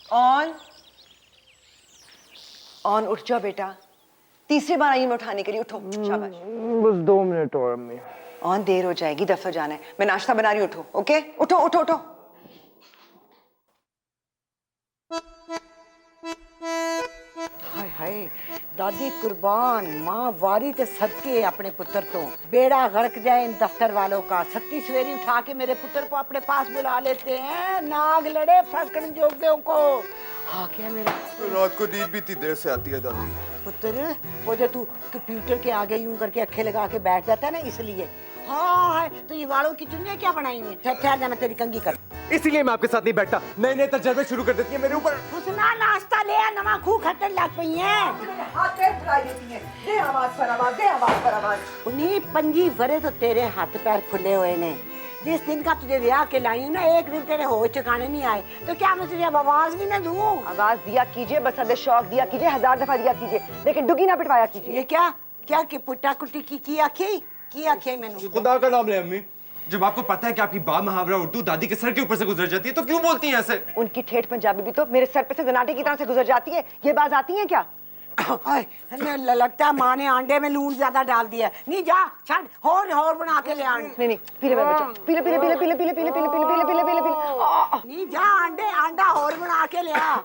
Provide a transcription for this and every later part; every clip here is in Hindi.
ऑन ऑन, उठ जाओ बेटा। तीसरी बार आई मैं उठाने के लिए, उठो। शाबाश। बस 2 मिनट और अम्मी। ऑन, देर हो जाएगी, दफ्तर जाना है। मैं नाश्ता बना रही हूँ, उठो। ओके, उठो उठो उठो। हाय हाय, दादी कुर्बान, माँ वारी ते सदके अपने पुत्र तो। बेड़ा गर्क जाए इन दफ्तर वालों का। सत्ती सवेरी उठा के मेरे पुत्र को अपने पास बुला लेते हैं। नाग लड़े फड़कन जोगियों को। हाँ क्या मेरा रात को नींद भी इतनी देर से आती है दादी। पुत्र, वो जो तू कंप्यूटर के आगे यूं करके अक्खे लगा के बैठ जाता है ना, इसलिए। हाँ, तो ये वालों की चुनिया क्या बनाई है? ठहर जा, मैं तेरी कंघी कर। इसीलिए मैं आपके साथ नहीं बैठता। नए नए तजर्बे शुरू कर देती है मेरे ऊपर। हुसना नाश्ता ले आ, नवा खूह खट्टन लग पई है। हाथ पैर फुला देती है। दे आवाज पर आवाज, दे आवाज पर आवाज। उन्हीं 25 वरे तो तेरे हाथ पैर खुले हुए ने। जिस दिन का तुझे ब्याह के लाई हूं ना, एक दिन तेरे होश ठिकाने नहीं आए, तो क्या मैं तुझे अब आवाज भी ना दूं? आवाज दिया कीजिए, बस अदे शौक दिया कीजिए, 1000 दफा दिया कीजिए, लेकिन डुगी ना पिटवाया कीजिए। ये क्या क्या कि पुट्टा कुट्टी की आखी मैंने। खुदा का नाम ले अम्मी, जब आपको पता है कि आपकी बा मुहावरा उर्दू दादी के सर के ऊपर से गुजर जाती है तो क्यों बोलती हैं ऐसे? उनकी ठेठ पंजाबी भी तो मेरे सर पे से जनाटे की तरह से गुजर जाती है। ये बात आती है क्या? लगता है माँ ने अंडे में लून ज्यादा डाल दिया। नहीं जा, छड़ और बना के ले आन। नहीं, पीले मेरे बच्चा, पीले पीले पीले पीले पीले पीले पीले पीले पीले पीले पीले। नहीं जा, अंडा और बना के ले आ।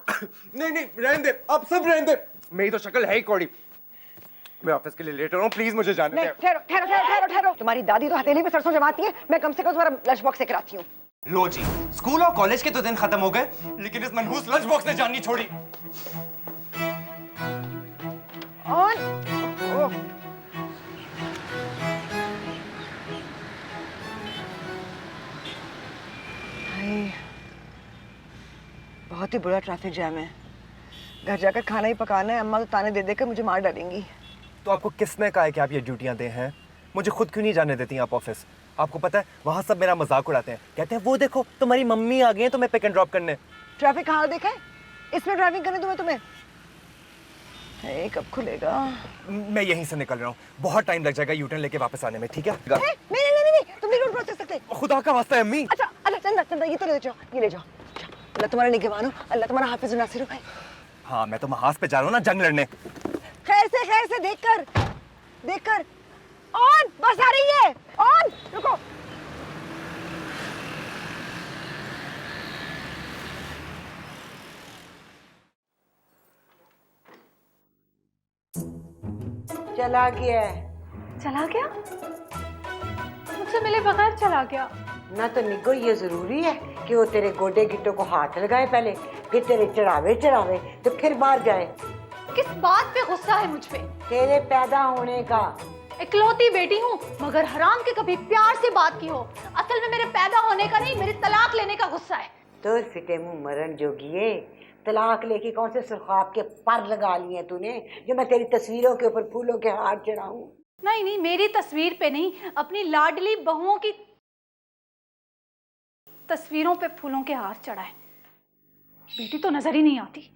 नहीं रहने दे, अब सब रहने दे। मेरी तो शक्ल है ही कौड़ी। मैं ऑफिस के लिए लेट हो रहा हूँ, प्लीज मुझे जाने नहीं, दे। ठहरो ठहरो ठहरो ठहरो। तुम्हारी दादी तो हथेली पे सरसों जमाती है, मैं कम से कम तुम्हारा लंच बॉक्स से कराती हूँ। लो जी, स्कूल और कॉलेज के तो दिन खत्म हो गए, लेकिन इस मनहूस लंच बॉक्स ने जान नहीं छोड़ी। ऑन। बहुत ही बुरा ट्रैफिक जैम है। घर जाकर खाना ही पकाना है। अम्मा तो ताने दे देकर मुझे मार डालेंगी। तो आपको किसने कहा है कि आप ये ड्यूटियां दे हैं? मुझे खुद क्यों नहीं जाने देती आप ऑफिस? आपको पता है वहाँ सब मेरा मजाक उड़ाते हैं, कहते हैं वो देखो तुम्हारी मम्मी आ गई है तुम्हें पिक एंड ड्रॉप करने। ट्रैफिक कहाँ देखा है? इसमें ड्राइविंग करने दूँ तुम्हें? कब खुलेगा? मैं यहीं से निकल रहा हूँ, बहुत टाइम लग जाएगा यूटर्न लेके वापस आने में, ठीक है? नहीं, तुम नहीं रोड क्रॉस कर सकते। खुदा का वास्ता है अम्मी। अच्छा चंदा ये तो ले जाओ, ये ले जाओ। अल्लाह तुम्हारा निगहबान हो, अल्लाह तुम्हारा हाफिज नासिर हो। हाँ, मैं तो महाज पे जा रहा हूँ ना जंग लड़ने। खैर से देखकर। ऑन, बस आ रही है। ऑन, रुको। चला गया। मुझसे मिले बगैर चला गया। ना तो निगो ये जरूरी है कि वो तेरे गोडे गिट्टों को हाथ लगाए पहले, फिर तेरे चढ़ावे तो फिर बाहर जाए। किस बात पे गुस्सा है मुझ पे? तेरे पैदा होने का। इकलौती बेटी हूँ, मगर हराम के कभी प्यार से बात की हो। असल में मेरे पैदा होने का नहीं, मेरे तलाक लेने का गुस्सा है। तो फिटे मुंह मरण जोगिए, तलाक लेके कौन से सुर्खाब के पर लगा लिए तूने जो मैं तेरी तस्वीरों के ऊपर फूलों के हार चढ़ाऊं? नहीं, मेरी तस्वीर पे नहीं, अपनी लाडली बहुओं की तस्वीरों पे फूलों के हार चढ़ाए। बेटी तो नजर ही नहीं आती।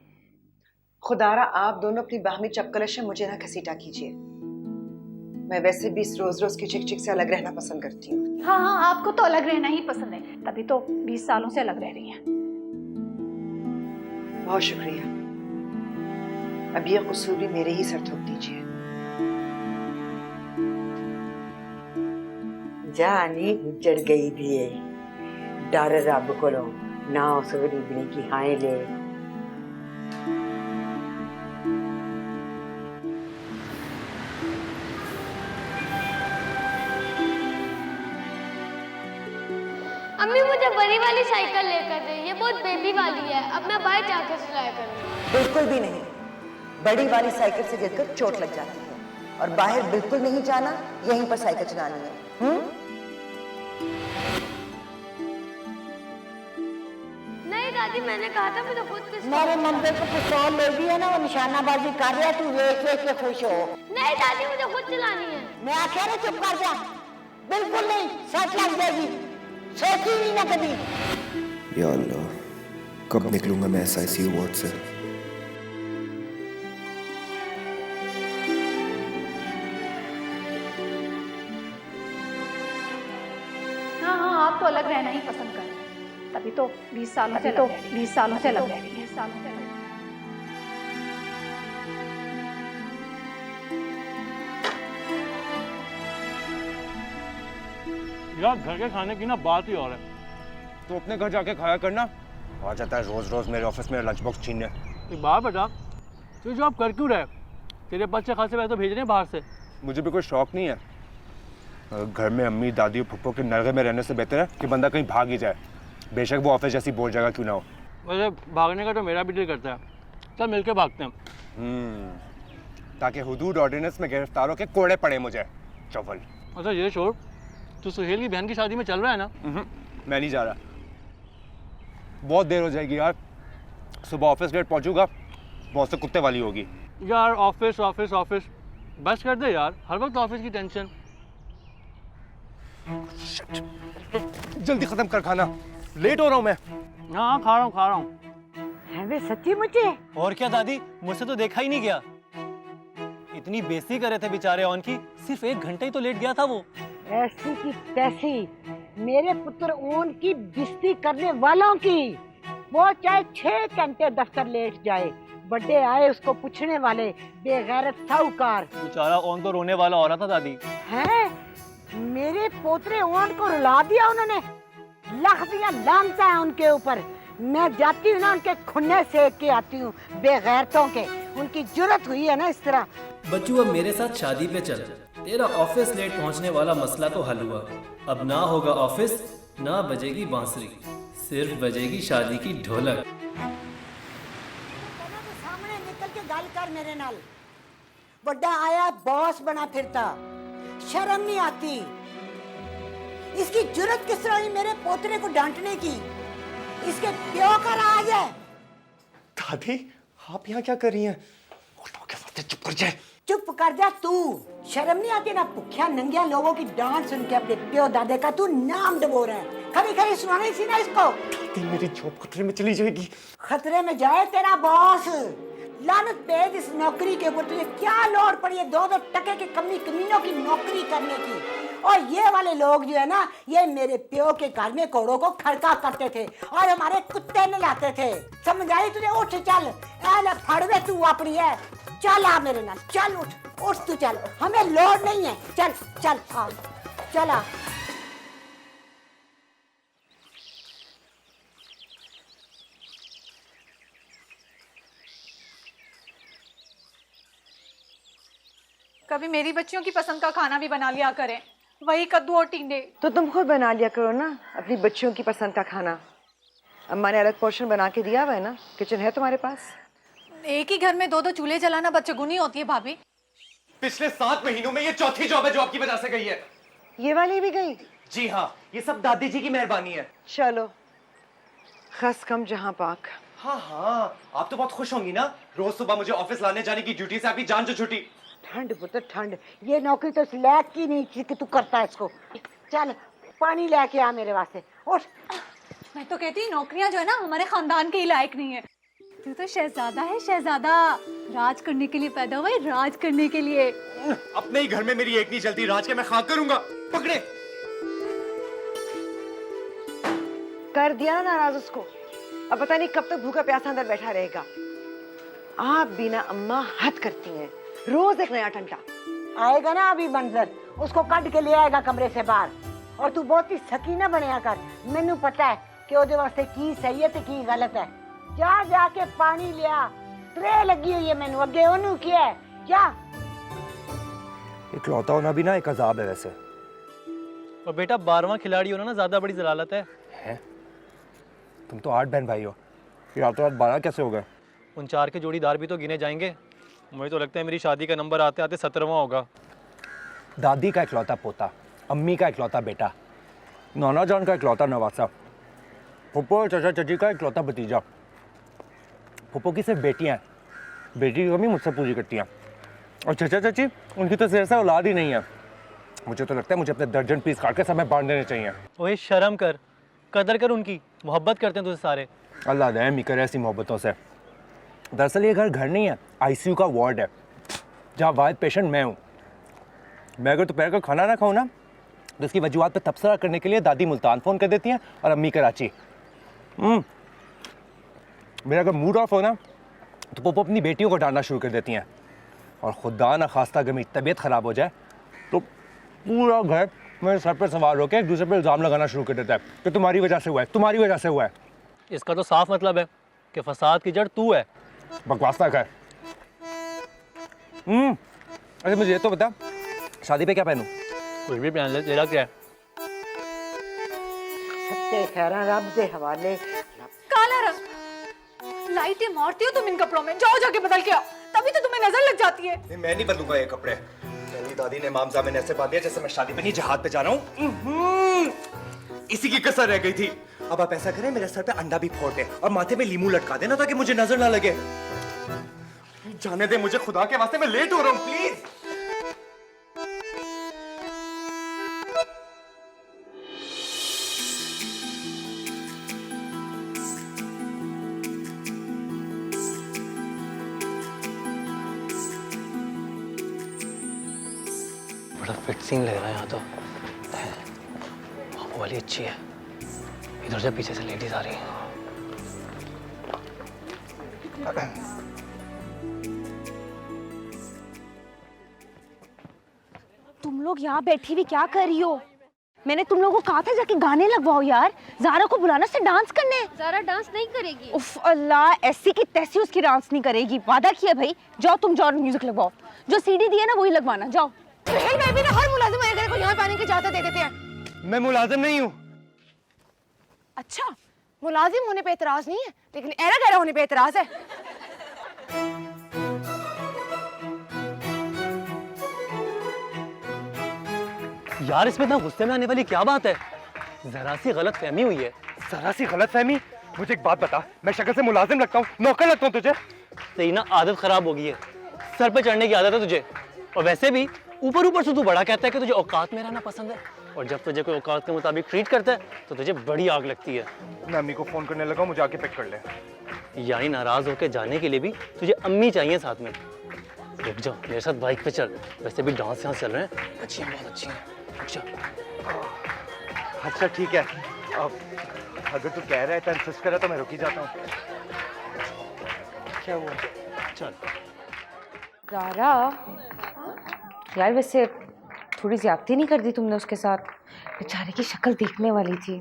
खुदारा आप दोनों अपनी बाहमी चपकलश मुझे ना घसीटा कीजिए। मैं वैसे भी इस रोज की चिक से अलग रहना पसंद करती हूँ। हाँ, आपको तो अलग रहना ही पसंद है, तभी तो 20 सालों से अलग रह रही हैं। बहुत शुक्रिया। अब ये कसूर भी मेरे ही सर थोप दीजिए। जानी उजड़ गई थी, डर रब को ना उस गरीबनी की हाय ले। अम्मी मुझे बड़ी वाली साइकिल लेकर दे, ये बहुत बेबी वाली है, अब मैं बाहर जाकर चलाया करूंगी। बिल्कुल भी नहीं। बड़ी वाली साइकिल से गिरकर चोट लग जाती है और बाहर बिल्कुल नहीं जाना, यहीं पर साइकिल चलानी है। नहीं दादी, मैंने कहा था मुझे खुद पिस्तौल। मेरे मंदिर को पिस्तौल ले दी है ना, वो निशानाबाजी कर रहा है, तू देख के खुश हो। नहीं दादी, मुझे खुद चलानी है। मैं आख्या ना चुप कर जा। बिल्कुल नहीं, सच लग जाएगी, सोची नहीं ना कभी। या अल्लाह, कब निकलूंगा मैं SICU वार्ड से? हाँ, आप तो अलग रहना ही पसंद करें, तभी अभी तो 20 सालों से लग रही है 20 सालों से लग रही है 20 सालों से यार घर के खाने की ना बात ही और है। तो अपने घर जाके खाया करना, आ जाता है रोज रोज मेरे ऑफिस में लंच बॉक्स छीनने। एक बात बता, तू जॉब कर क्यों रहा है? तेरे बच्चे खासे पैसे तो भेज रहे हैं बाहर से। मुझे भी कोई शौक नहीं है। घर में अम्मी दादी और फुप्पो के नरगे में रहने से बेहतर है कि बंदा कहीं भाग ही जाए, बेशक वो ऑफिस जैसी बोर जगह क्यों ना हो। वैसे भागने का तो मेरा भी दिल करता है, चल मिलके भागते हैं। ताकि हुदूद ऑर्डिनेंस में गिरफ्तारों के कोड़े पड़े मुझे। चौवल। अच्छा ये छोड़, तू सुहेल की बहन की शादी में चल रहा है ना? मैं नहीं जा रहा, बहुत देर हो जाएगी यार। सुबह ऑफिस लेट पहुंचूंगा, बहुत से कुत्ते वाली होगी। यार ऑफिस ऑफिस ऑफिस बस कर दे यार, हर वक्त ऑफिस की टेंशन। जल्दी खत्म कर खाना, लेट हो रहा हूँ मैं। हाँ खा रहा हूँ। है वे सच्ची मुझे? और क्या दादी, मुझसे तो देखा ही नहीं गया। इतनी बेइज्जती कर रहे थे बेचारे ऑन की, सिर्फ 1 घंटा ही तो लेट गया था वो। ऐसी की तैसी मेरे पुत्र ओन की बेइज्जती करने वालों की, वो चाहे 6 घंटे दफ्तर लेट जाए, बड़े आए उसको पूछने वाले बेगैरत साहूकार। बेचारा ऑन तो रोने वाला हो रहा था दादी। हैं? मेरे पोतरे ओन को रुला दिया उन्होंने, लख दिया लानता है उनके ऊपर। मैं जाती हूँ ना उनके खुन्ने सेक के आती हूँ, बेगैरतों के। उनकी जुर्रत हुई है ना इस तरह। बच्चू अब मेरे साथ शादी पे चल, तेरा ऑफिस लेट पहुंचने वाला मसला तो हल हुआ। अब ना होगा ऑफिस, ना बजेगी बांसुरी, सिर्फ बजेगी शादी की ढोलक। सामने निकल के गल कर मेरे नाल। बड़ा आया बॉस बना फिरता, शर्म नहीं आती। इसकी जुर्रत किस तरह हुई मेरे पोतरे को डांटने की? इसके प्यो का राज है। दादी आप यहाँ क्या कर रही हैं? चुप कर जाए। चुप कर जा तू, शर्म नहीं आती ना? भुखिया नंगिया लोगों की डांट सुन के अपने प्यो दादे का तू नाम डबो रहा है। खरी खरी सुनानी सी ना इसको। दादी मेरी जॉब खतरे में चली जाएगी। खतरे में जाए तेरा बॉस। लानत पेज इस नौकरी के ऊपर, तुझे क्या लोड़ पड़ी है 2-2 टके के कमीनों की नौकरी करने की? और ये वाले लोग जो है ना, ये मेरे प्यो के घर में कोड़ों को खड़का करते थे और हमारे कुत्ते नहलाते थे। समझ आई तुझे? उठ चल, ऐले फड़वे तू अपनी है। चल आ मेरे नाल, चल उठ तू चल, हमें लोड़ नहीं है। चल चल आ, चल आ। कभी मेरी बच्चियों की पसंद का खाना भी बना लिया करें, वही कद्दू और टिंडे। तो तुम खुद बना लिया करो ना अपनी बच्चियों की पसंद का खाना। अम्मा ने अलग पोर्शन बना के दिया हुआ है ना, किचन है तुम्हारे पास। एक ही घर में 2-2 चूल्हे जलाना बच्चगुनी होती है भाभी। पिछले 7 महीनों में ये चौथी जॉब है जो आपकी वजह से गई है। ये वाली भी गई? जी हाँ, ये सब दादी जी की मेहरबानी है। चलो खस कम जहाँ पाक। हाँ हाँ, आप तो बहुत खुश होंगी ना, रोज सुबह मुझे ऑफिस लाने जाने की ड्यूटी से आपकी जान जो छुटी। ठंड पुत्र ठंड, ये नौकरी तो इस लायक की नहीं थी कि तू करता है इसको। चल पानी लेके आ मेरे वास्ते, उठ। मैं तो कहती हूँ नौकरियां जो है ना हमारे खानदान के ही लायक नहीं है। तू तो शहजादा है, शहजादा। राज करने के लिए पैदा हुआ है, राज करने के लिए। अपने ही घर में मेरी एक नहीं चलती, राज के मैं खाक करूंगा। पकड़े। कर दिया ना नाराज उसको, अब पता नहीं कब तक भूखा प्यासा अंदर बैठा रहेगा। आप बिना अम्मा हद करती हैं, रोज एक नया टंटा। आएगा ना अभी मंजर, उसको कट के ले आएगा कमरे से बाहर। और तू बहुत ही सकीना बनया कर, मैनू पता है कि ओदे वास्ते की सही है ते की गलत है। जा जाके पानी लिया, ट्रे लगी हुई है मैनू अगे, ओनू किया है जा। इकलौता होना भी ना एक अजाब है वैसे। और बेटा 12वां खिलाड़ी होना ना ज्यादा बड़ी जलालत है। तुम तो 8 बहन भाई हो, फिर रातों रात 12 कैसे हो गए? उन 4 के जोड़ीदार भी तो गिने जाएंगे। मुझे तो लगता है मेरी शादी का नंबर आते आते 17वां होगा। दादी का इकलौता पोता, अम्मी का इकलौता बेटा, नाना जान का इकलौता नवासा, फुप्पो और चाचा चाची का इकलौता भतीजा। फुप्पो की सिर्फ बेटियां हैं, बेटी की कमी मुझसे पूरी करती हैं। और चाचा चाची, उनकी तो सिर से औलाद ही नहीं है। मुझे तो लगता है मुझे अपने दर्जन पीस काट के सब में बांट देने चाहिए। ओए शर्म कर, कदर कर उनकी, मोहब्बत करते हैं तुझे सारे। अल्लाह रहम ही करे ऐसी मोहब्बतों से। दरअसल ये घर नहीं है, आईसीयू का वार्ड है, जहाँ वाहिद पेशेंट मैं हूँ। मैं अगर दोपहर का खाना ना खाऊँ ना, तो इसकी वजूहत पे तबसरा करने के लिए दादी मुल्तान फ़ोन कर देती हैं और अम्मी कराची। मेरा अगर मूड ऑफ हो ना तो पोपो अपनी बेटियों को डांटना शुरू कर देती हैं, और खुदा ना खास्ता अगर मेरी तबीयत खराब हो जाए तो पूरा घर मेरे सर पर सवार होकर एक दूसरे पर इल्ज़ाम लगाना शुरू कर देता है कि तुम्हारी वजह से हुआ है, तुम्हारी वजह से हुआ है। इसका तो साफ मतलब है कि फसाद की जड़ तू है। बकवास ना कर। अरे मुझे ये तो बता, शादी पे क्या पहनूं? कुछ भी पहन ले, तेरा क्या है? सत्ते खैरा रब दे हवाले। काला रंग लाइटें मारती हो तुम इन कपड़ों में, जाओ जाके बदल के आओ, तभी तो तुम्हें नजर लग जाती है। नहीं, मैं नहीं बदलूंगा ये कपड़े। मेरी दादी ने मामजा में ऐसे बांध दिया जैसे मैं शादी पे नहीं जहाज पे जा रहा हूँ। इसी की कसर रह गई थी। अब आप ऐसा करें, मेरे सर पे अंडा भी फोड़ दे और माथे में लीमू लटका देना ताकि मुझे नजर ना लगे। जाने दे मुझे, खुदा के वास्ते, मैं लेट हो रहा हूँ, प्लीज। बड़ा फिट सीन लग रहा है यहाँ तो। वो वाली अच्छी है, इधर से पीछे से लेडीज आ रही हैं। तुम लोग यहाँ बैठी हुई क्या कर रही हो? मैंने तुम लोगों को कहा था जाके गाने लगवाओ यार, ज़ारा को बुलाना से डांस करने। ज़ारा डांस नहीं करेगी। उफ अल्लाह, ऐसी की तैसी उसकी डांस नहीं करेगी, वादा किया भाई। जाओ तुम जाओ म्यूजिक लगवाओ, जो सीडी दी है ना वही लगवाना, जाओ। मैं भी ना हर मुलाजिम वगैरह को यहाँ पाने की इजाजत दे देते हैं। मैं मुलाजिम नहीं हूँ। अच्छा, मुलाजिम होने पे एतराज नहीं है, लेकिन एरा गहरा होने पे एतराज है। यार इसमें इतना गुस्से में आने वाली क्या बात है? जरा सी गलत फहमी हुई है। जरा सी गलत फहमी? मुझे एक बात बता, मैं शक्ल से मुलाजिम लगता हूँ, नौकर लगता हूँ तुझे? तेरी ना आदत खराब हो गई है, सर पे चढ़ने की आदत है तुझे। और वैसे भी ऊपर ऊपर से तू बड़ा कहता है कि तुझे औकात में रहना पसंद है, और जब तुझे कोई औकात के मुताबिक ट्रीट करता है तो तुझे बड़ी आग लगती है। मैं अम्मी को फोन करने लगा, मुझे आके पिक कर ले। यानी नाराज होकर जाने के लिए भी तुझे अम्मी चाहिए साथ में। रुक जाओ, मेरे साथ बाइक पे चल, वैसे भी डांस यहाँ चल रहे हैं, अच्छी हैं, बहुत अच्छी हैं। रुक जाओ। अच्छा ठीक है, अब अगर तू कह रहा है तो इंसिस्ट कर रहा है तो मैं रुक ही जाता हूँ। क्या हुआ? चल। ज़ारा यार, वैसे थोड़ी ज्यादती नहीं कर दी तुमने उसके साथ? बेचारे की शक्ल देखने वाली थी,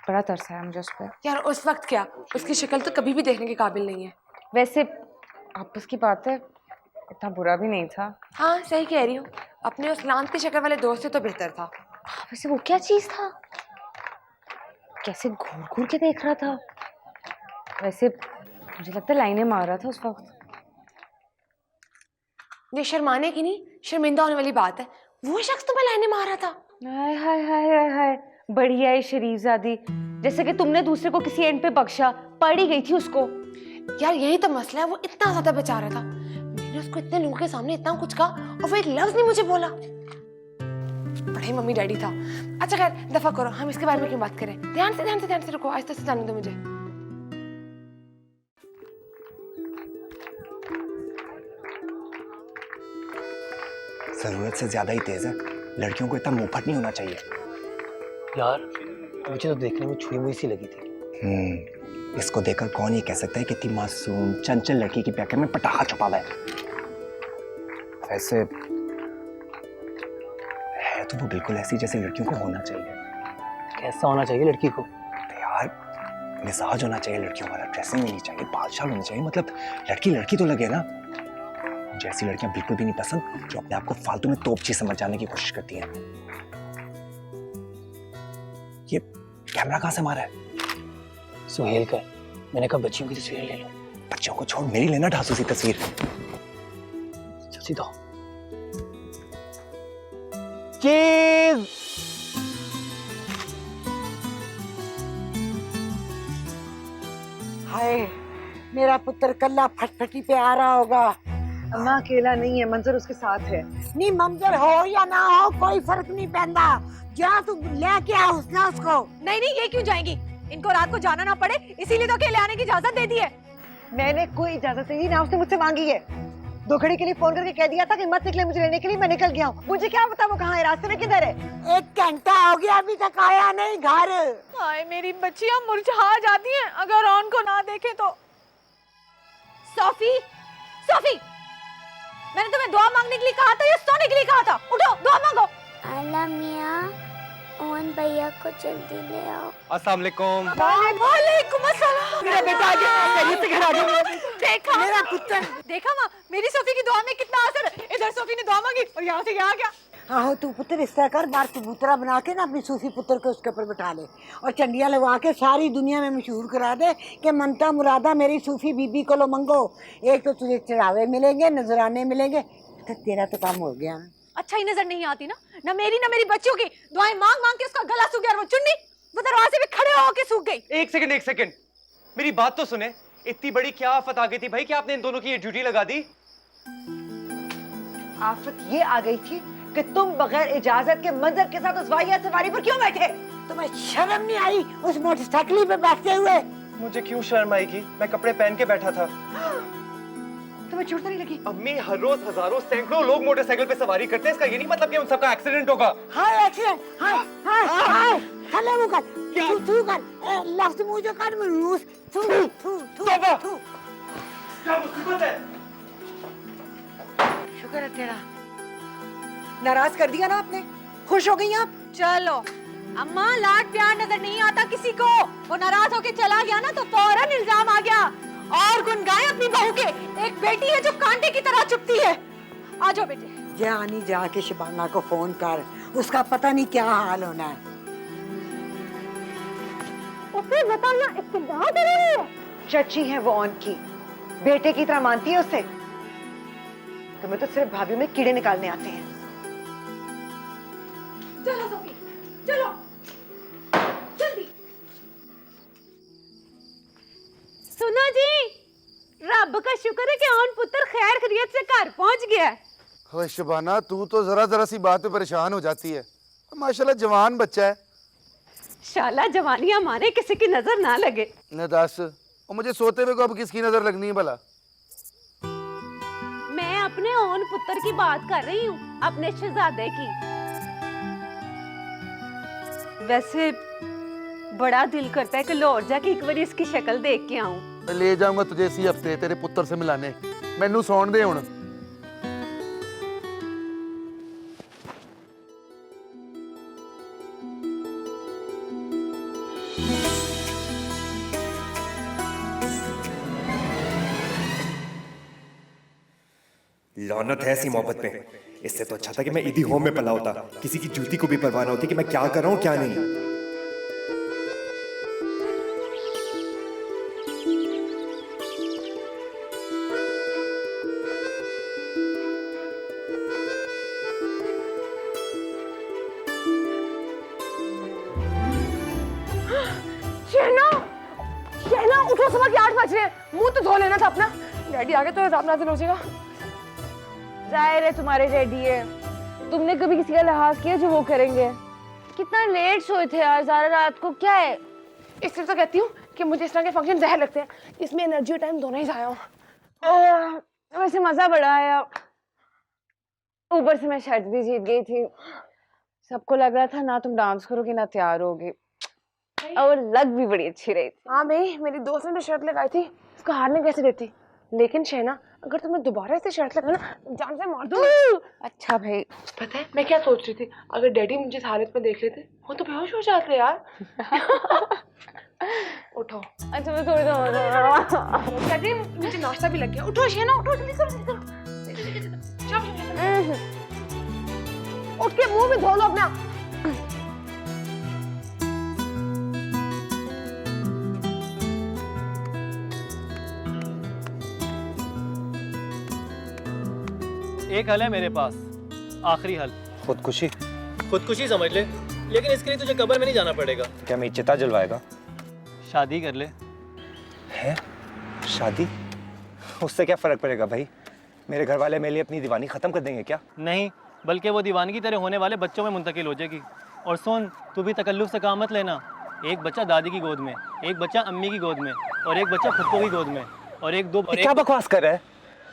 बड़ा तरस आया मुझे उस पर। यार उस वक्त क्या, उसकी शक्ल तो कभी भी देखने के काबिल नहीं है। वैसे आपस की बात है, इतना बुरा भी नहीं था। हाँ सही कह रही हूँ, अपने उस लांत की शक्ल वाले दोस्त से तो बेहतर था। वैसे वो क्या चीज था? कैसे घूर घूर के देख रहा था? वैसे मुझे लगता है लाइनें मार रहा था उस वक्त। ये शर्माने की नहीं, शर्मिंदा होने वाली बात है। वो शख्स तुम्हें लाइनें मार रहा था। हाय हाय हाय हाय हाय, बढ़िया है शरीफजादी, जैसे कि तुमने दूसरे को किसी एंड पे बख्शा, पड़ ही गई थी उसको। यार यही तो मसला है, वो इतना ज्यादा बेचारा था, मैंने उसको इतने लोगों के सामने इतना कुछ कहा और वो एक लफ्ज नहीं मुझे बोला। बड़ा ही मम्मी डैडी था। अच्छा खैर दफा करो, हम इसके बारे में क्यों बात करें। ध्यान से रुको, आहिस्ते से जाने दो मुझे। जरूरत से ज्यादा ही तेज है, लड़कियों को इतना मुंहफट नहीं होना चाहिए। यार मुझे तो देखने में छुई मुई सी लगी थी। इसको देखकर कौन ये कह सकता है कि इतनी मासूम चंचल लड़की की पैकेट में पटाखा छुपा हुआ है। वैसे है तो वो बिल्कुल ऐसी जैसे लड़कियों को होना चाहिए। कैसा होना चाहिए लड़की को? तो यार मिजाज होना चाहिए लड़कियों वाला, ड्रेसिंग होनी चाहिए, बाल शाल होनी चाहिए, मतलब लड़की तो लगे ना। जैसी लड़कियां बिल्कुल भी नहीं पसंद जो अपने आप को फालतू में तोपची समझ जाने की कोशिश करती हैं। ये कैमरा कहां से मारा है? सुहेल का। मैंने कहा बच्चियों की तस्वीर ले लो। बच्चों को छोड़ मेरी लेना ढांसू सी तस्वीर। चल सीधा। चीज। हाय, मेरा पुत्र कल्ला फटफटी पे आ रहा होगा। अम्मा अकेला नहीं है, मंजर उसके साथ है। नहीं मंजर हो या ना हो कोई फर्क नहीं पैंदा, जा तू लेके आ उसको। नहीं ये क्यों जाएंगी? इनको रात को जाना ना पड़े इसीलिए तो अकेले आने की इजाजत दे दी है। मैंने कोई इजाजत नहीं, ना उसने मुझसे मांगी है। धोखड़ी के लिए फोन करके कह दिया था कि मत निकले मुझे लेने के लिए, मैं निकल गया हूँ। मुझे क्या पता वो कहाँ है, रास्ते में किधर है। 1 घंटा हो गया अभी तक आया नहीं घर। हाय मेरी बच्चियां मुरझा जाती हैं अगर रॉन को ना देखे तो। सोफी, सोफी, मैंने तुम्हें दुआ मांगने के लिए कहा था या सोने के लिए कहा था? उठो दुआ मांगो। आला मियाँ, ओन भैया को जल्दी ले आओ। अस्सलाम वालेकुम। वालेकुम अस्सलाम। मेरा बेटा आ गया, खैरियत से घर आ गया। देखा मेरा पुत्र। देखा माँ, मेरी सोफी की दुआ में कितना असर है। इधर सोफी ने दुआ मांगी और यहाँ से यहाँ आ गया। हाँ तू पुत्र इस तरह कर, बाहर कबूतरा बना के ना अपनी सूफी पुत्र को उसके ऊपर बिठा ले और चंडिया लगवा के सारी दुनिया में मशहूर करा दे कि मनता मुरादा मेरी सूफी बीबी को लो मंगो। एक तो तुझे चढ़ावे मिलेंगे, नजराने मिलेंगे, तो तेरा तो काम हो गया ना। अच्छा ही नजर नहीं आती ना मेरी बच्चियों की दुआएं मांग मांग के उसका गला सूख गया और वो चुन्नी वो दरवाजे पे खड़े होके सूख गई। एक सेकंड, मेरी बात तो सुने। इतनी बड़ी क्या आफत आ गई थी भाई कि आपने इन दोनों की ये ड्यूटी लगा दी? आफत ये आ गई थी कि तुम बगैर इजाजत के मंजर के साथ उस वाहियात सवारी पर क्यों बैठे? तुम्हें शर्म नहीं आई उस मोटरसाइकिल पे बैठते हुए? मुझे क्यों शर्म आएगी, मैं कपड़े पहन के बैठा था। तुम्हें चोट तो नहीं लगी? अम्मी, हर रोज हजारों सैकड़ों लोग मोटरसाइकिल पे सवारी करते हैं, इसका ये नहीं मतलब कि उन सबका एक्सीडेंट होगा। हाय एक्सीडेंट, हाय हाय हाय, चले मुंह कर, तू कर, लफ्ज मुंह जो कर, रूस, तू क्या मुसीबत है? शुक्र है तेरा, नाराज कर दिया ना आपने, खुश हो गई आप? चलो अम्मा, लाड प्यार नजर नहीं आता किसी को। वो नाराज होके चला गया ना तो फौरन इल्जाम आ गया। और गुन गाए अपनी बहू के। एक बेटी है जो कांटे की तरह चुपती है। आ जाओ बेटे। जानी जाके शबाना को फोन कर, उसका पता नहीं क्या हाल होना है। उसे बताना इत्तेदा कर रही है। चची है वो ऑन की, बेटे की तरह मानती है उसे। तुम्हें तो सिर्फ भाभी में कीड़े निकालने आते हैं। चलो सोफी, चलो जल्दी। सुनो जी, रब का शुक्र है कि ऑन पुत्र खैर खैरियत से घर पहुंच गया। ओए शबाना, तू तो जरा सी बात पे परेशान हो जाती है। माशाल्लाह जवान बच्चा है। शाला जवानी हमारे किसी की नजर ना लगे। न दस, और मुझे सोते हुए को अब किसकी नजर लगनी है भला? मैं अपने ओन पुत्र की बात कर रही हूँ, अपने शहजादे की। वैसे बड़ा दिल करता है कि लाहौर जाके एक बार इसकी शक्ल देख के आऊं। मैं ले जाऊंगा तुझे इसी हफ्ते तेरे पुत्र से मिलाने। मैनू सौन दे हुण। लानत है ऐसी मोहब्बत में। इससे तो अच्छा था कि मैं इदी होम में पला होता, किसी की जूती को भी परवाह ना होती कि मैं क्या कर रहा हूँ क्या नहीं। शहना उठो, सुबह के 8 बज रहे हैं। मुंह तो धो लेना था अपना। डैडी आगे तो हिसाब नाजिल हो जाएगा। जाहिर है तुम्हारे डैडी है, तुमने कभी किसी का लिहाज किया जो वो करेंगे? कितना लेट सोए थे यार सारा रात को, क्या है? इसलिए तो कहती हूँ कि मुझे इस तरह के फंक्शन जहर लगते हैं, इसमें एनर्जी और टाइम दोनों ही जाया हो। वैसे मजा बड़ा आया, ऊपर से मैं शर्त भी जीत गई थी। सबको लग रहा था ना तुम डांस करोगे ना तैयार होगी, और लग भी बड़ी अच्छी रही थी। हाँ भाई, मेरी दोस्त ने भी शर्त लगाई थी, उसको हारने कैसे देती। लेकिन शहना, अगर तुम्हें दोबारा ऐसे शर्त लगाना, जान से मार दूँ। अच्छा भाई, पता है मैं क्या सोच रही थी, अगर डैडी मुझे इस हालत में देख लेते वो तो बेहोश हो जाते यार। उठो। अच्छा मैं थोड़ी डैडी मुझे नाश्ता भी लग गया। उठो शहना, उठो जल्दी करो, जल्दी करो। उठ के मुंह भी धो लो अपना। एक हल है मेरे पास, आखिरी हल। खुदकुशी? खुदकुशी समझ ले, लेकिन इसके लिए तुझे कब्र में नहीं जाना पड़ेगा। क्या मैं चिता जलवाएगा? शादी कर ले। है? शादी? उससे क्या फर्क पड़ेगा भाई? मेरे घर वाले मेरे लिए अपनी दीवानी खत्म कर देंगे क्या? नहीं, बल्कि वो दीवानगी तेरे होने वाले बच्चों में मुंतकिल हो जाएगी। और सुन, तू भी तकल्लुफ से काम मत लेना। एक बच्चा दादी की गोद में, एक बच्चा अम्मी की गोद में, और एक बच्चा खुद को की गोद में, और एक दो। क्या बकवास कर रहा है?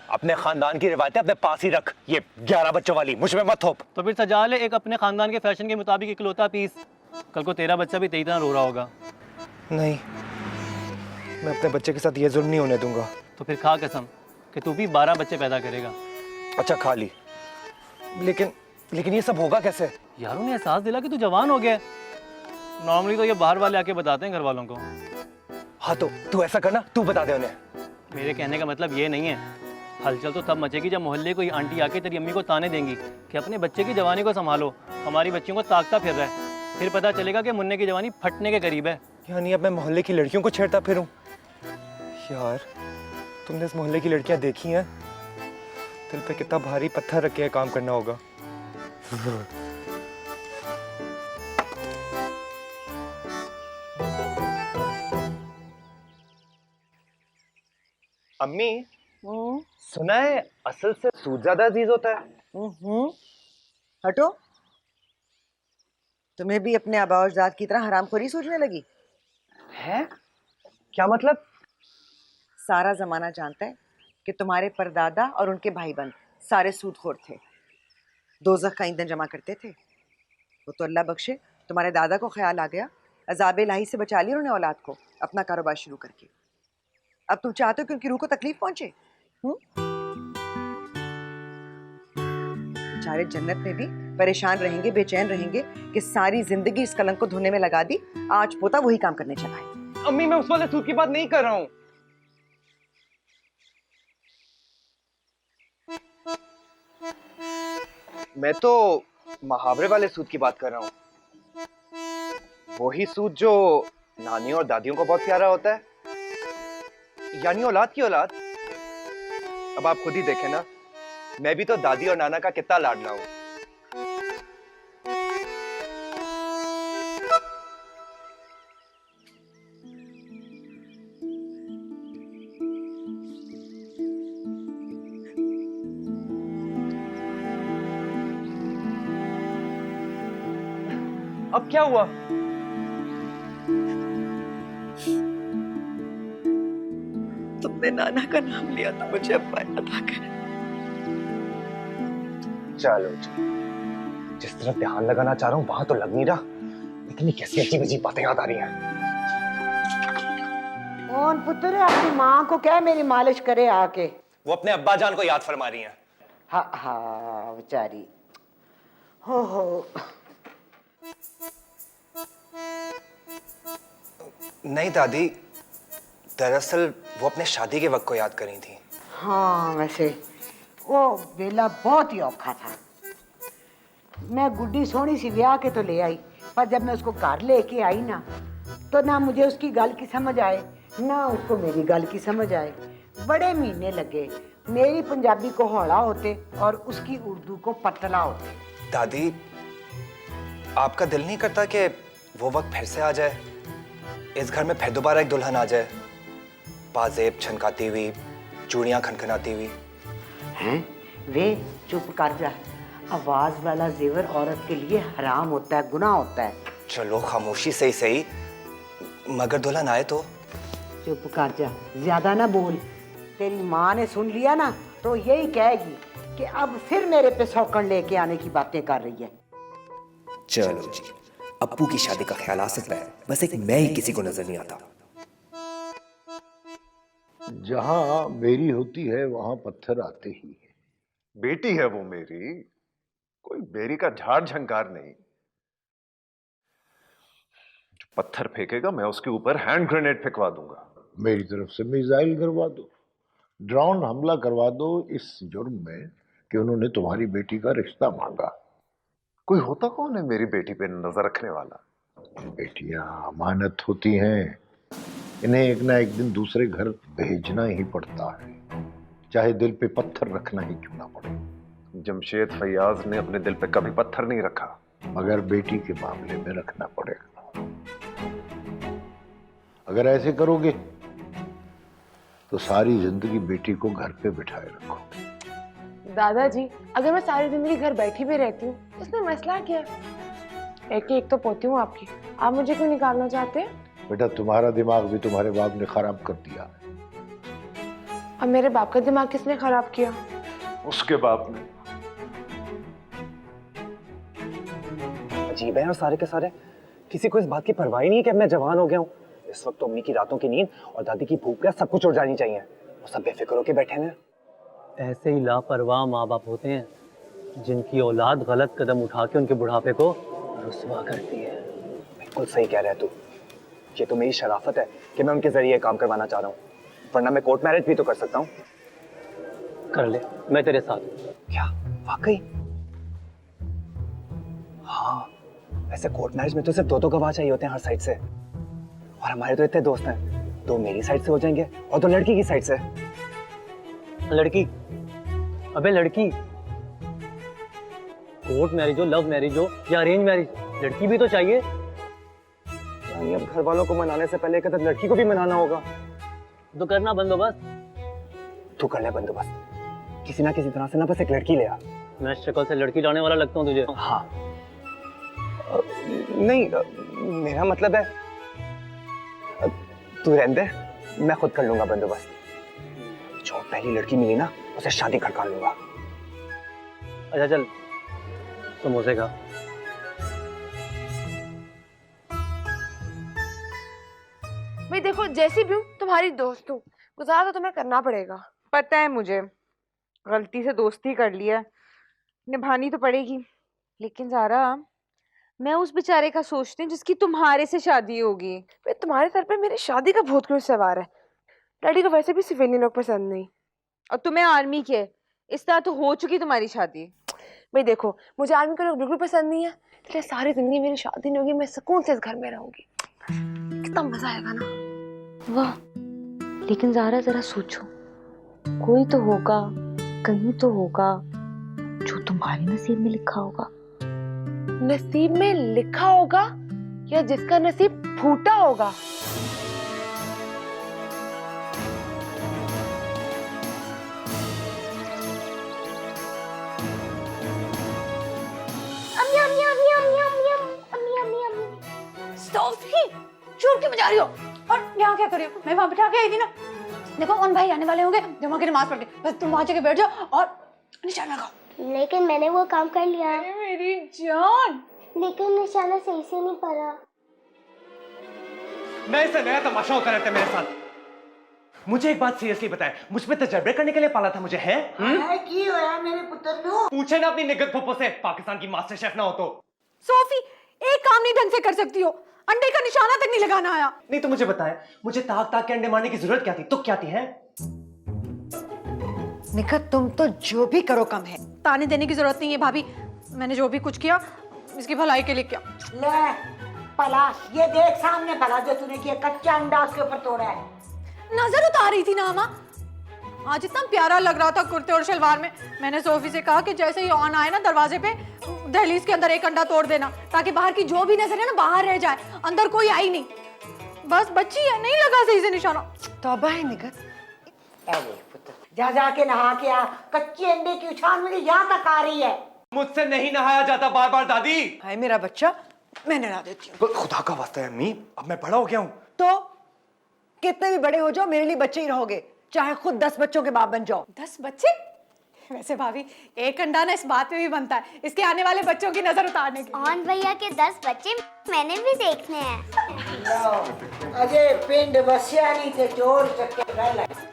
अपने खानदान की रिवायतें अपने पास ही रख। ये 11 बच्चों वाली मुझ में मत थोप। तो फिर सजा ले एक अपने खानदान के फैशन के मुताबिक इकलौता पीस। कल को तेरा बच्चा भी तेरी तरह रो रहा होगा। नहीं, मैं अपने बच्चे के साथ ये जुल्म नहीं होने दूंगा। तो फिर खा कसम कि तू भी 12 बच्चे पैदा करेगा। अच्छा खा ली, लेकिन ये सब होगा कैसे? यार उन्हें एहसास दिला कि तू जवान हो गया। नॉर्मली तो ये बाहर वाले आके बताते हैं घर वालों को। हाँ तो तू ऐसा करना, तू बता दे उन्हें। मेरे कहने का मतलब ये नहीं है। हलचल तो तब मचेगी जब मोहल्ले कोई आंटी आके तेरी अम्मी को ताने देंगी कि अपने बच्चे की जवानी को संभालो, हमारी बच्चियों को ताकता फिर रहा है। फिर पता चलेगा कि मुन्ने की जवानी फटने के करीब है। यानी अब मैं मोहल्ले की लड़कियों को छेड़ता फिरूं? यार तुमने इस मोहल्ले की लड़कियां देखी हैं? दिल पे कितना भारी पत्थर रख के काम करना होगा। अम्मी, सुना है असल से सूद ज्यादा अजीज होता है। हटो, तुम्हें भी अपने आबा और जात की तरह हरामखोरी सूझने लगी है? क्या मतलब? सारा जमाना जानता है कि तुम्हारे परदादा और उनके भाईबंद सारे सूदखोर थे, दोज़ख का ईंधन जमा करते थे। वो तो अल्लाह बख्शे तुम्हारे दादा को ख्याल आ गया, अज़ाब इलाही से बचा लिया उन्होंने औलाद को अपना कारोबार शुरू करके। अब तुम चाहते हो कि उनकी रूह को तकलीफ पहुंचे? बेचारे जन्नत में भी परेशान रहेंगे, बेचैन रहेंगे कि सारी जिंदगी इस कलंक को धोने में लगा दी, आज पोता वही काम करने चला है। अम्मी मैं उस वाले सूद की बात नहीं कर रहा हूँ। मैं तो मुहावरे वाले सूद की बात कर रहा हूँ। वही सूद जो नानियों और दादियों को बहुत प्यारा होता है, यानी औलाद की औलाद। अब आप खुद ही देखें ना, मैं भी तो दादी और नाना का कितना लाडला हूँ। अब क्या हुआ? तुमने नाना का नाम लिया तो मुझे अब्बा याद आ गए। चलो जिस तरह ध्यान लगाना चाह रहा हूँ वहां तो लग नहीं रहा। इतनी कैसी अजीब अजीब बातें याद आ रही हैं। कौन पुत्र है? अपनी माँ को क्या मेरी मालिश करे आके। वो अपने अब्बा जान को याद फरमा रही हैं। हाँ हाँ बेचारी। हो नहीं दादी, दरअसल वो अपने शादी के वक्त को याद कर रही थी। हाँ वैसे वो वेला बहुत ही औखा था। मैं गुड्डी सोहनी सी ब्याह के तो ले आई, पर जब मैं उसको घर लेके आई ना, तो ना मुझे उसकी गल की समझ आए ना उसको मेरी गल की समझ आए। बड़े महीने लगे मेरी पंजाबी को हौला होते और उसकी उर्दू को पतला होते। दादी आपका दिल नहीं करता कि वो वक्त फिर से आ जाए, इस घर में फिर दोबारा एक दुल्हन आ जाए, पाजेब छनकाती हुई, चूड़ियां खनखनाती हुई? हैं वे चुप कर जा। आवाज वाला जेवर औरत के लिए हराम होता है, गुनाह होता है। चलो खामोशी से ही सही, मगर दुल्हन आए तो? चुप कर जा, ज्यादा ना बोल। तेरी माँ ने सुन लिया ना तो यही कहेगी कि अब फिर मेरे पे सौकन लेके आने की बातें कर रही है। चलो जी, अप्पू की शादी का ख्याल आ सकता है, बस एक मैं ही किसी को नजर नहीं आता। जहां मेरी होती है वहां पत्थर आते ही है। बेटी है वो मेरी, कोई बेरी का झाड़ झंकार नहीं। जो पत्थर फेंकेगा मैं उसके ऊपर हैंड ग्रेनेड फेंकवा दूंगा। मेरी तरफ से मिसाइल करवा दो, ड्रोन हमला करवा दो, इस जुर्म में कि उन्होंने तुम्हारी बेटी का रिश्ता मांगा। कोई होता कौन है मेरी बेटी पे नजर रखने वाला? बेटियां अमानत होती हैं, इन्हें एक ना एक दिन दूसरे घर भेजना ही पड़ता है, चाहे दिल पे पत्थर रखना ही क्यों ना पड़े। जमशेद फैयाज ने अपने दिल पे कभी पत्थर नहीं रखा, मगर बेटी के मामले में रखना पड़ेगा। अगर ऐसे करोगे तो सारी जिंदगी बेटी को घर पे बिठाए रखोगे। दादाजी अगर मैं सारी जिंदगी घर बैठी भी रहती हूँ इसमें मसला क्या है? एक तो पोती हूँ आपकी, आप मुझे क्यों निकालना चाहते हैं? बेटा तुम्हारा दिमाग भी तुम्हारे बाप ने खराब कर दिया है। अब मेरे बाप का दिमाग किसने खराब किया? उसके बाप ने। अजीब है और सारे के सारे किसी को इस बात की परवाह ही नहीं है कि अब मैं जवान हो गया हूँ। इस वक्त तो अम्मी की रातों की नींद और दादी की भूख सब कुछ उड़ जानी चाहिए। वो सब बेफिक्र होके बैठे हैं। ऐसे ही लापरवाह माँ बाप होते हैं जिनकी औलाद गलत कदम उठा के उनके बुढ़ापे को रुस्वा करती है। बिल्कुल सही कह रहा है तू। ये तो मेरी शराफत है कि मैं उनके जरिए काम करवाना चाह रहा हूँ, वरना मैं कोर्ट मैरिज भी तो कर सकता हूँ। कर ले, मैं तेरे साथ। क्या वाकई? हाँ, वैसे कोर्ट मैरिज में तो सिर्फ दो गवाह चाहिए होते हैं हर साइड से, और हमारे तो इतने दोस्त हैं, दो मेरी साइड से हो जाएंगे और दो लड़की की साइड से। लड़की? अबे लड़की, कोर्ट मैरिज हो, लव मैरिज हो या अरेंज मैरिज, लड़की भी तो चाहिए। यानी अब घर वालों को मनाने से पहले एक लड़की को भी मनाना होगा। तो करना बंदोबस्त। तू कर ले बंदोबस्त, किसी ना किसी तरह से ना बस एक लड़की ले आ। मैं शक्ल से लड़की लाने वाला लगता हूँ तुझे? हाँ। नहीं, मेरा मतलब है तू रहने दे, मैं खुद कर लूंगा बंदोबस्त। जो पहली लड़की मिली ना उसे शादी करवा लूंगा। अच्छा चल, समोसे खा। भाई देखो, जैसी भी हूँ तुम्हारी दोस्त हूँ, गुजारा तो तुम्हें करना पड़ेगा। पता है मुझे, गलती से दोस्ती कर लिया, निभानी तो पड़ेगी। लेकिन ज़ारा, मैं उस बेचारे का सोचती हूँ जिसकी तुम्हारे से शादी होगी। भाई तुम्हारे सर पे मेरी शादी का भूत क्यों सवार है? डैडी को वैसे भी सिविलियन लोग पसंद नहीं, और तुम्हें आर्मी के। इस तरह तो हो चुकी तुम्हारी शादी। भाई देखो, मुझे आर्मी के लोग बिल्कुल पसंद नहीं है, इसलिए सारी जिंदगी मेरी शादी नहीं होगी, मैं सुकून से इस घर में रहूंगी। कितना मजा आएगा ना। वाह, लेकिन ज़ारा जरा सोचो, कोई तो होगा, कहीं तो होगा जो तुम्हारे नसीब में लिखा होगा। नसीब में लिखा होगा या जिसका नसीब फूटा होगा? सोफी, चोट क्यों बजा रही हो? और यहाँ क्या कर रही हो? मैं वहां बिठा के आई थी ना। देखो उन भाई आने वाले होंगे, जो वहां की नमाज पढ़ के, बस तुम वहां जाके बैठ जाओ और निशाना लगाओ। लेकिन मैंने वो काम कर लिया। मेरी जान, लेकिन निशाना सही से नहीं पड़ा। मैं इसे नया तमाशा होता रहता है मेरे साथ। मुझे एक बात सीरियसली बताए, मुझ पे तजर्बे करने के लिए पाला था मुझे, है? की होया मेरे पुत्र नु? पूछे ना अपनी निगत फुप्पो से, पाकिस्तान की मास्टर शेफ ना हो तो। सोफी, एक काम नहीं ढंग से कर सकती हो, अंडे का निशाना तक नहीं लगाना आया। नहीं तो मुझे बताए, मुझे ताक ताक के अंडे मारने की जरूरत क्या थी? तो क्या थी? है निखत, तुम तो जो भी करो कम है। ताने देने की जरूरत नहीं है भाभी, मैंने जो भी कुछ किया इसकी भलाई के लिए किया। ले पला, ये देख सामने भला जो तूने किया, कच्चा अंडा उसके ऊपर तोड़ा है। नजर उतार रही थी ना अम्मा, आज इतना प्यारा लग रहा था कुर्ते और शलवार में। मैंने सोफी से कहा कि जैसे ही ऑन आए ना दरवाजे पे, दहलीज के अंदर एक अंडा तोड़ देना, ताकि बाहर की जो भी नजर है ना बाहर रह जाए, अंदर कोई आई नहीं। बस बच्ची है, नहीं लगा सही से निशाना। तौबा है निखत। अरे पुत्र, जा जाके नहा के आ, कच्चे अंडे की उछाल मुझे यहाँ तक आ रही है। मुझसे नहीं नहाया जाता बार बार दादी। हाय मेरा बच्चा, मैं नहा देती हूँ। खुदा का वास्ता है अम्मी, अब मैं बड़ा हो गया हूँ। तो कितने भी बड़े हो जाओ, मेरे लिए बच्चे ही रहोगे, चाहे खुद 10 बच्चों के बाप बन जाओ। 10 बच्चे? वैसे भाभी, एक अंडा ना इस बात में भी बनता है, इसके आने वाले बच्चों की नजर उतारने के। और भैया के 10 बच्चे मैंने भी देखने हैं। अजय पिंड बसिया नहीं थे, चोर चक्के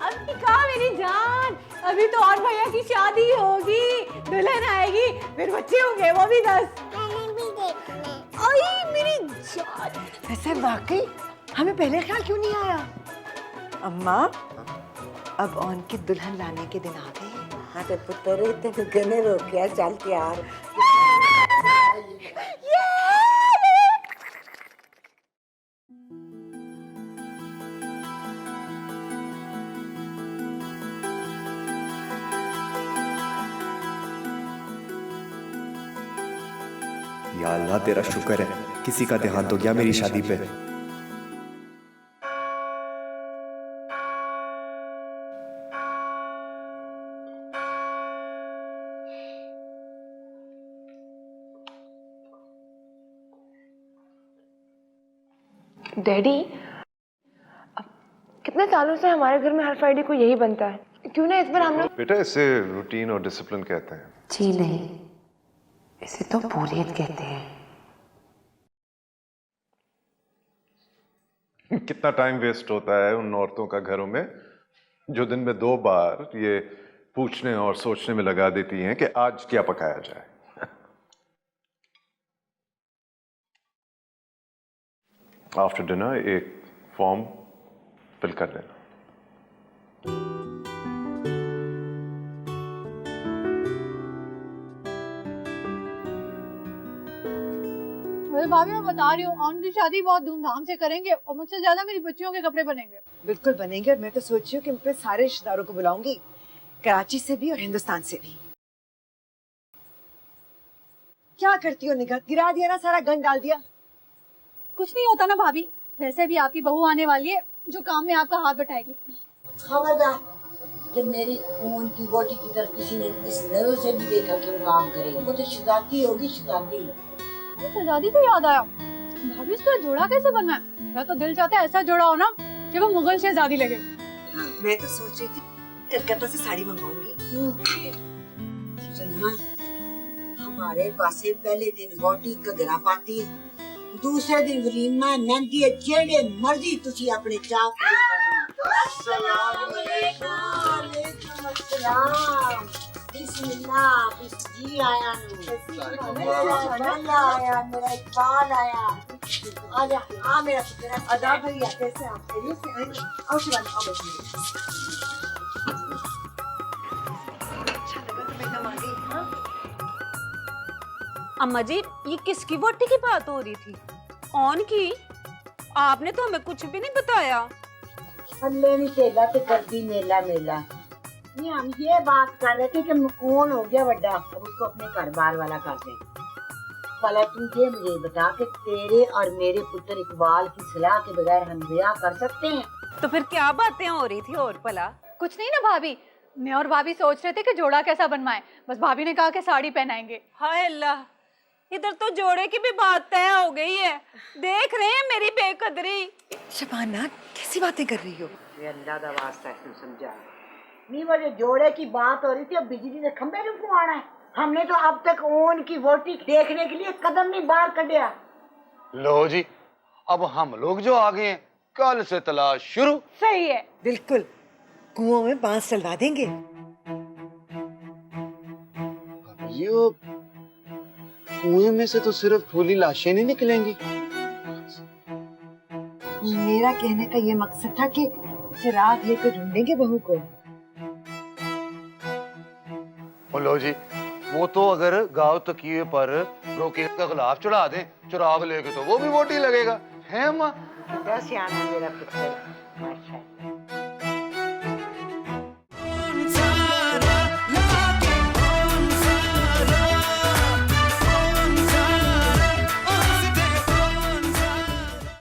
अभी कहा मेरी जान, अभी तो और भैया की शादी होगी, दुल्हन आएगी, फिर बच्चे होंगे, वो भी 10। मैंने भी देखने। आई मेरी जान। वैसे वाकई हमें पहले ख्याल क्यों नहीं आया? अम्मा, अब ऑन के दुल्हन लाने के दिन आ गए। हाँ तो पुत्र इतने गने रोक गया, चल यार। या अल्लाह तेरा शुक्र है, किसी का देहांत हो गया मेरी शादी पे। डैडी, कितने सालों से हमारे घर में हर फ्राइडे को यही बनता है, क्यों ना इस बार हम लोग। बेटा इसे रूटीन और डिसिप्लिन कहते हैं। जी नहीं, इसे तो बोरियत कहते हैं। कितना टाइम वेस्ट होता है उन औरतों का घरों में जो दिन में 2 बार ये पूछने और सोचने में लगा देती हैं कि आज क्या पकाया जाए। आफ्टर डिनर एक फॉर्म फिल कर लेना। भाभी मैं बता रही हूँ ऑन की शादी बहुत धूमधाम से करेंगे और मुझसे ज्यादा मेरी बच्चियों के कपड़े बनेंगे। बिल्कुल बनेंगे और मैं तो सोच रही हूँ कि मैं अपने सारे रिश्तेदारों को बुलाऊंगी, कराची से भी और हिंदुस्तान से भी। क्या करती हो निगाह, गिरा दिया ना, सारा गन डाल दिया। कुछ नहीं होता ना भाभी, वैसे भी आपकी बहू आने वाली है जो काम में आपका हाथ बटाएगी। खबरदार, जब मेरी ऊन की बोटी की तरफ किसी ने इस नजर से भी देखा कि वो काम करेगी, वो तो शुदाती होगी, शुदाती। शहजादी से याद आया, भाभी इसका जोड़ा कैसे बनना है? मेरा तो दिल चाहता है ऐसा जोड़ा हो ना कि वो मुगल शहजादी लगे। मैं तो सोच रही थी कलकत्ता से साड़ी मंगवाऊंगी। हमारे पास पहले दिन बोटी घगरा पाती है, दूसरे दिन वलीमा मेहंदी है, जेड़े मर्जी तुसी अपने चाह बिस्मिल्लाह, जी आया, मेरा आया, मेरा इकबाल आया। आजा, आ मेरा पुत्र, अदा भैया, कैसे आप? खैरियत से हैं? आओ शिवानी, आओ बैठिए। अच्छा लगा तो बेगम आ गई। हाँ अम्मा जी, ये किसकी वोटी की बात हो रही थी? कौन की? आपने तो हमें कुछ भी नहीं बताया। अल्ले नहीं तेला तो कर दी मेला मेला। ये हम ये बात कर रहे थे कि कौन हो गया बड़ा, अब उसको अपने घर बार वाला कर दे। भला तू ये मुझे बता कि तेरे और मेरे पुत्र इकबाल की सलाह के बगैर हम ब्याह कर सकते हैं? तो फिर क्या बातें हो रही थी और भला? कुछ नहीं ना भाभी, मैं और भाभी सोच रहे थे कि जोड़ा कैसा बनवाएं। बस भाभी ने कहा कि साड़ी पहनाएंगे। हाय अल्लाह, इधर तो जोड़े की भी बात तय हो गई है। देख रहे हैं मेरी बेकदरी। शबाना, कैसी बातें कर रही हो? ये अल्लाह दा वास्ता है, तू समझा नहीं। वो जो जोड़े की बात हो रही थी, अब बिजली के खंबे ने क्यों आना है? हमने तो अब तक ऊन की वोटी देखने के लिए कदम नहीं बाहर कढ़िया। लो जी, अब हम लोग जो आ गए हैं, कल से तलाश शुरू। सही है, बिल्कुल, कुओं में बांस चलवा देंगे। ये कुएं में से तो सिर्फ फूली लाशें नहीं निकलेंगी। मेरा कहने का ये मकसद था कि चिराग लेकर ढूंढेंगे बहू को। लो जी, वो तो अगर गांव तकिए पर रोके का गिलाफ चढ़ा दें, चिराग लेके, तो वो भी वोटी लगेगा है अम्मा। बड़ा सियाना मेरा पुत्र, माशाल्लाह।